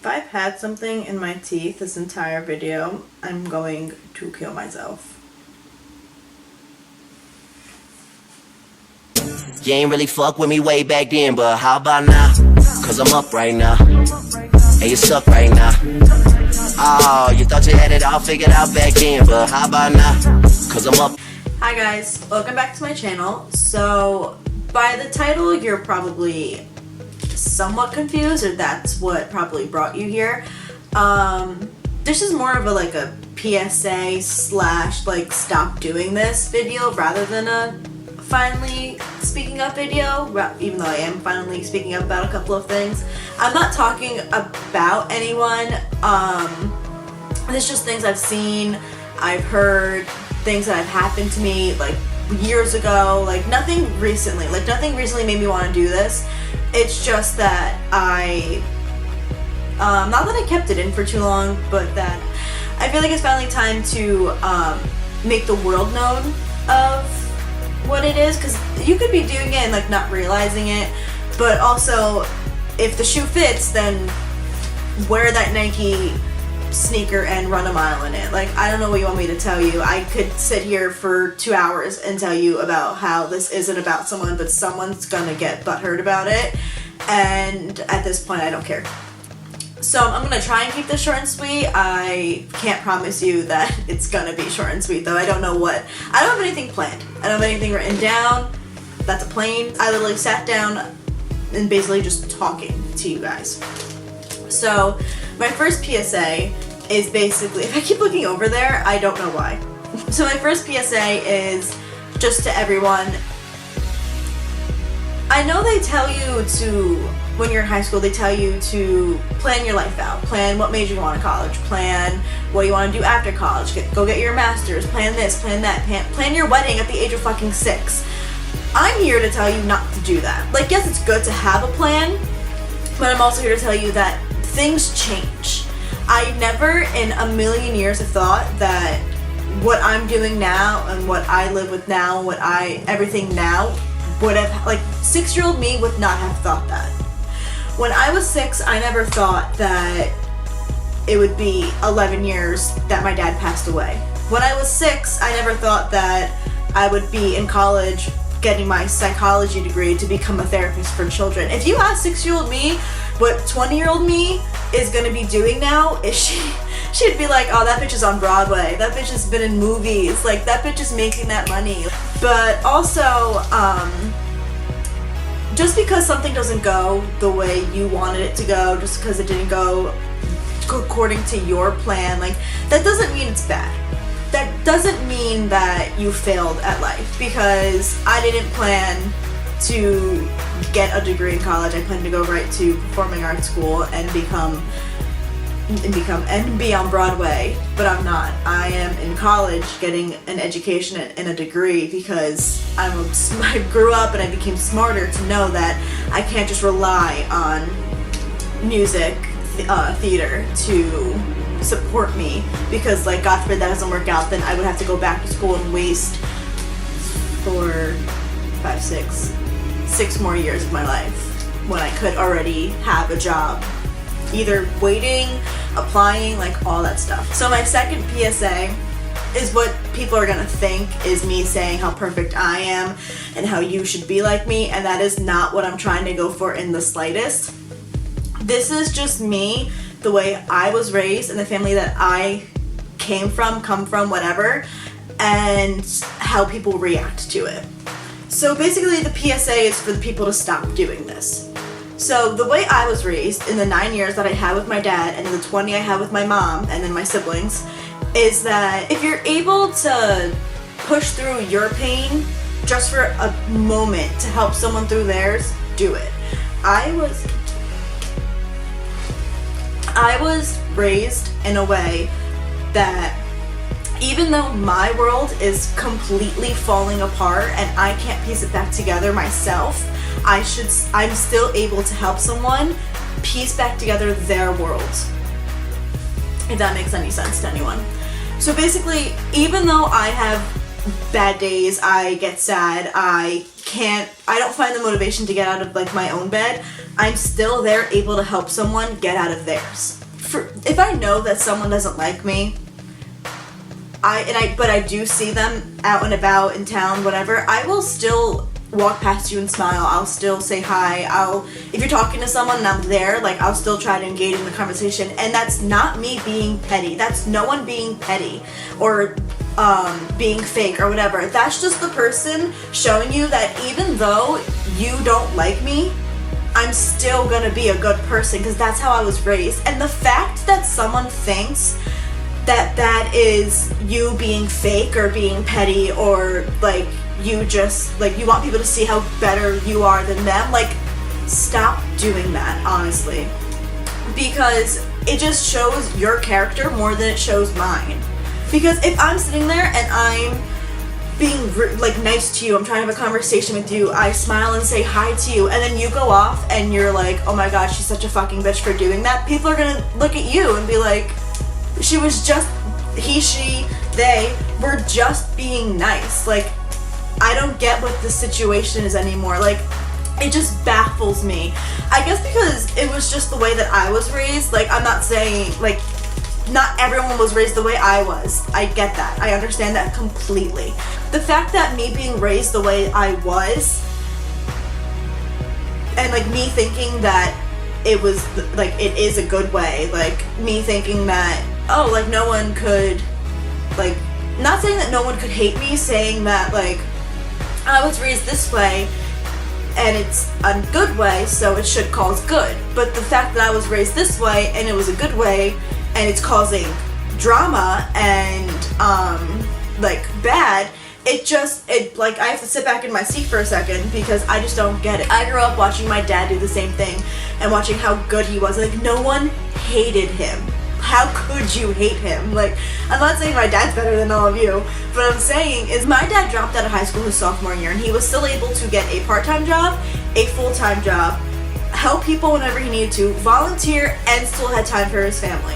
If I've had something in my teeth this entire video, I'm going to kill myself. You ain't really fuck with me way back then, but how about now? Cause I'm up right now. And you suck right now. Oh, you thought you had it all figured out back then, but how about now? Cause I'm up. Hi guys, welcome back to my channel. So, by the title, you're probably somewhat confused, or that's what probably brought you here. This is more of a PSA slash stop doing this video rather than a finally speaking up video, even though I am finally speaking up about a couple of things. I'm not talking about anyone. It's just things I've seen, I've heard, things that have happened to me years ago, nothing recently made me want to do this. It's just that not that I kept it in for too long, but that I feel like it's finally time to make the world known of what it is, because you could be doing it and not realizing it, but also if the shoe fits, then wear that Nike sneaker and run a mile in it. I don't know what you want me to tell you. I could sit here for 2 hours and tell you about how this isn't about someone, but someone's gonna get butthurt about it, and at this point I don't care. So I'm gonna try and keep this short and sweet. I can't promise you that it's gonna be short and sweet though. I don't have anything planned. I don't have anything written down. That's a plane. I literally sat down and basically just talking to you guys. So my first PSA is basically, if I keep looking over there, I don't know why. So my first PSA is just to everyone. I know they tell you to, when you're in high school, they tell you to plan your life out. Plan what major you want in college. Plan what you want to do after college. Go get your master's. Plan this, plan that. Plan your wedding at the age of fucking 6. I'm here to tell you not to do that. Yes, it's good to have a plan, but I'm also here to tell you that things change. I never in a million years have thought that what I'm doing now and what I live with now, everything now, would have, 6-year-old me would not have thought that. When I was 6, I never thought that it would be 11 years that my dad passed away. When I was 6, I never thought that I would be in college getting my psychology degree to become a therapist for children. If you ask 6-year-old me what 20-year-old me is gonna be doing now, she'd be like, oh, that bitch is on Broadway. That bitch has been in movies. That bitch is making that money. But also, just because something doesn't go the way you wanted it to go, just because it didn't go according to your plan, that doesn't mean it's bad. That doesn't mean that you failed at life, because I didn't plan to get a degree in college. I planned to go right to performing arts school and be on Broadway, but I'm not. I am in college getting an education and a degree because I grew up and I became smarter to know that I can't just rely on music, theater to support me, because God forbid that doesn't work out, then I would have to go back to school and waste 4, 5, 6 more years of my life when I could already have a job, either waiting, applying, all that stuff. So my second PSA is what people are gonna think is me saying how perfect I am and how you should be like me, and that is not what I'm trying to go for in the slightest. This is just me, the way I was raised, and the family that I come from, whatever, and how people react to it. So basically the PSA is for the people to stop doing this. So the way I was raised in the 9 years that I had with my dad and in the 20 I had with my mom and then my siblings, is that if you're able to push through your pain just for a moment to help someone through theirs, do it. I was raised in a way that even though my world is completely falling apart and I can't piece it back together myself, I'm still able to help someone piece back together their world, if that makes any sense to anyone. So basically, even though I have bad days, I get sad, I don't find the motivation to get out of like my own bed, I'm still there able to help someone get out of theirs. If I know that someone doesn't like me, but I do see them out and about in town, whatever, I will still walk past you and smile. I'll still say hi. If you're talking to someone and I'm there, like, I'll still try to engage in the conversation. And that's not me being petty. That's no one being petty or being fake or whatever. That's just the person showing you that even though you don't like me, I'm still gonna be a good person because that's how I was raised. And the fact that someone thinks that is you being fake or being petty or like you just like you want people to see how better you are than them, like, stop doing that, honestly, because it just shows your character more than it shows mine. Because if I'm sitting there and I'm being like nice to you, I'm trying to have a conversation with you, I smile and say hi to you, and then you go off and you're like, oh my god, she's such a fucking bitch for doing that, people are gonna look at you and be like, she was just, they were just being nice. Like, I don't get what the situation is anymore. Like, it just baffles me. I guess because it was just the way that I was raised. Like, I'm not saying, like, not everyone was raised the way I was. I get that. I understand that completely. The fact that me being raised the way I was, and, like, me thinking that it was, like, it is a good way. Like, me thinking that, oh, like, no one could, like, not saying that no one could hate me, saying that, like, I was raised this way and it's a good way, so it should cause good. But the fact that I was raised this way and it was a good way and it's causing drama and like bad, it like, I have to sit back in my seat for a second because I just don't get it. I grew up watching my dad do the same thing and watching how good he was. Like, no one hated him. How could you hate him? Like, I'm not saying my dad's better than all of you, but what I'm saying is my dad dropped out of high school his sophomore year and he was still able to get a part-time job, a full-time job, help people whenever he needed to, volunteer, and still had time for his family.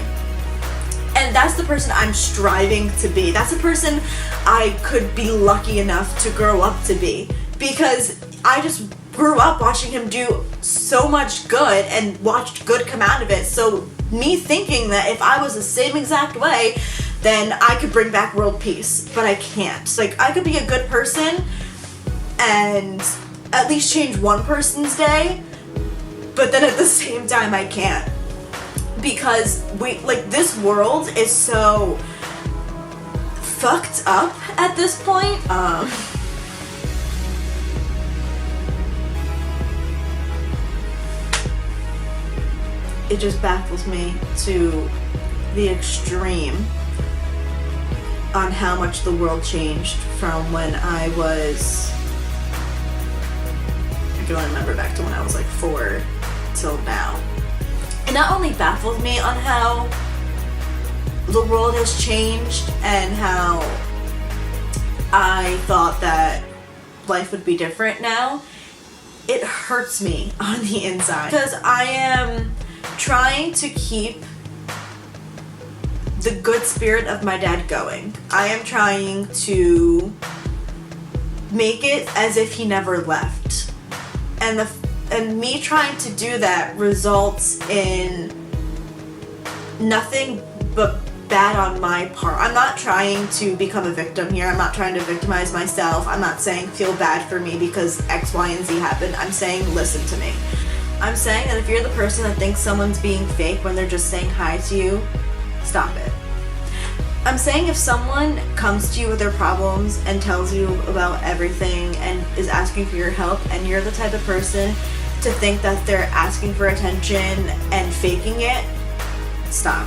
And that's the person I'm striving to be. That's the person I could be lucky enough to grow up to be, because I just grew up watching him do so much good and watched good come out of it. So me thinking that if I was the same exact way, then I could bring back world peace, but I can't. Like, I could be a good person and at least change one person's day, but then at the same time I can't, because this world is so fucked up at this point. It just baffles me to the extreme on how much the world changed from when I was, I can only remember back to when I was like 4 till now. It not only baffles me on how the world has changed and how I thought that life would be different now, it hurts me on the inside because I am trying to keep the good spirit of my dad going. I am trying to make it as if he never left. And me trying to do that results in nothing but bad on my part. I'm not trying to become a victim here. I'm not trying to victimize myself. I'm not saying feel bad for me because X, Y, and Z happened. I'm saying listen to me. I'm saying that if you're the person that thinks someone's being fake when they're just saying hi to you, stop it. I'm saying if someone comes to you with their problems and tells you about everything and is asking for your help, and you're the type of person to think that they're asking for attention and faking it, stop.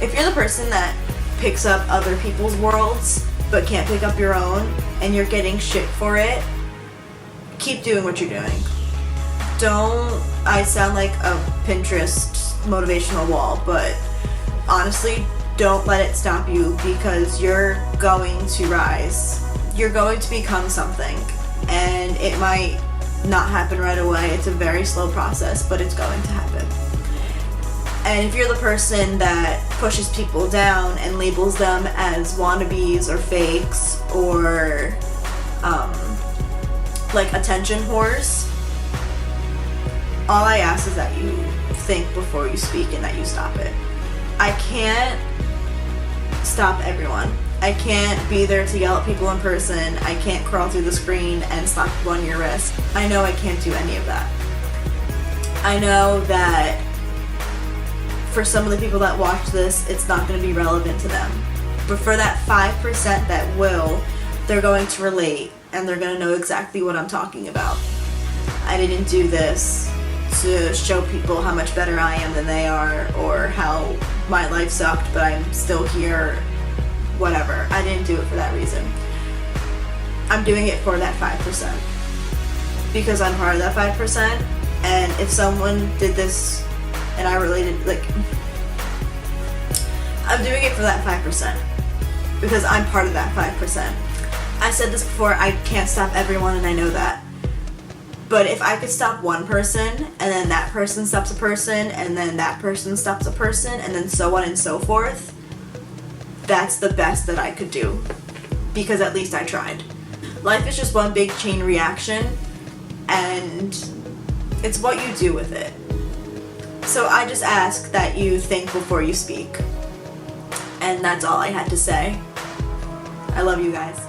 If you're the person that picks up other people's worlds but can't pick up your own and you're getting shit for it, keep doing what you're doing. I sound like a Pinterest motivational wall, but honestly, don't let it stop you, because you're going to rise. You're going to become something, and it might not happen right away. It's a very slow process, but it's going to happen. And if you're the person that pushes people down and labels them as wannabes or fakes or like attention whores, all I ask is that you think before you speak and that you stop it. I can't stop everyone. I can't be there to yell at people in person. I can't crawl through the screen and slap you on your wrist. I know I can't do any of that. I know that for some of the people that watch this, it's not going to be relevant to them. But for that 5% that will, they're going to relate and they're going to know exactly what I'm talking about. I didn't do this to show people how much better I am than they are or how my life sucked but I'm still here, whatever. I didn't do it for that reason. I'm doing it for that 5% because I'm part of that 5%, and if someone did this and I related, like, I'm doing it for that 5% because I'm part of that 5%. I said this before, I can't stop everyone and I know that. But if I could stop one person, and then that person stops a person, and then that person stops a person, and then so on and so forth, that's the best that I could do. Because at least I tried. Life is just one big chain reaction, and it's what you do with it. So I just ask that you think before you speak. And that's all I had to say. I love you guys.